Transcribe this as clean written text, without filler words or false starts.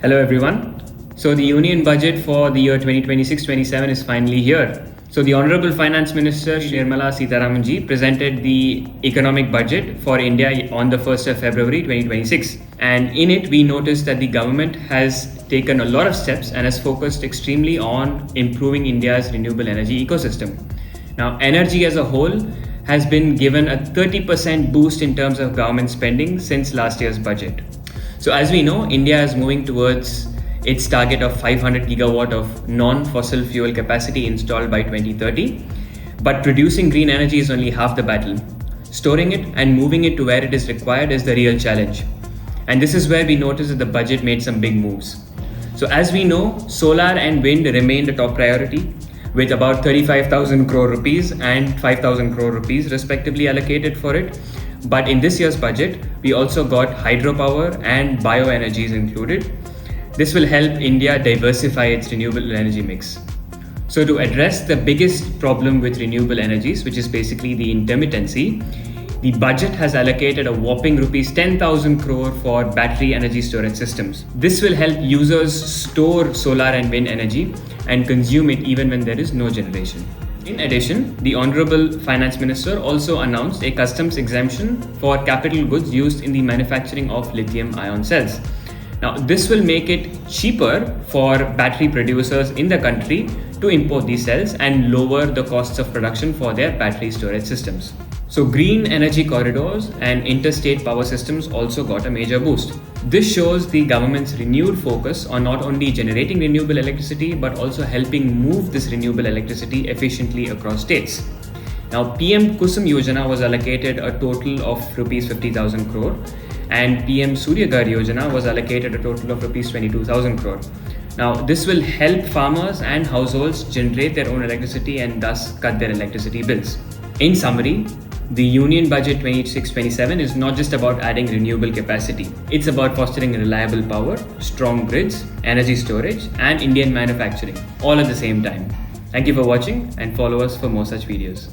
Hello everyone. So the Union Budget for the year 2026-27 is finally here. So the Honorable Finance Minister Nirmala Sitharamanji presented the economic budget for India on the 1st of February 2026. And in it, we noticed that the government has taken a lot of steps and has focused extremely on improving India's renewable energy ecosystem. Now, energy as a whole has been given a 30% boost in terms of government spending since last year's budget. So as we know, India is moving towards its target of 500 gigawatt of non-fossil fuel capacity installed by 2030. But producing green energy is only half the battle. Storing it and moving it to where it is required is the real challenge. And this is where we noticed that the budget made some big moves. So as we know, solar and wind remain the top priority, with about 35,000 crore rupees and 5,000 crore rupees respectively allocated for it. But in this year's budget, we also got hydropower and bioenergies included. This will help India diversify its renewable energy mix. So to address the biggest problem with renewable energies, which is basically the intermittency, the budget has allocated a whopping rupees 10,000 crore for battery energy storage systems. This will help users store solar and wind energy and consume it even when there is no generation. In addition, the Honorable Finance Minister also announced a customs exemption for capital goods used in the manufacturing of lithium-ion cells. Now, this will make it cheaper for battery producers in the country to import these cells and lower the costs of production for their battery storage systems. So green energy corridors and interstate power systems also got a major boost. This shows the government's renewed focus on not only generating renewable electricity but also helping move this renewable electricity efficiently across states. Now, PM Kusum Yojana was allocated a total of rupees 50,000 crore and PM Surya Ghar Yojana was allocated a total of rupees 22,000 crore. Now, this will help farmers and households generate their own electricity and thus cut their electricity bills. In summary, the Union Budget 26-27 is not just about adding renewable capacity. It's about fostering reliable power, strong grids, energy storage, and Indian manufacturing, all at the same time. Thank you for watching and follow us for more such videos.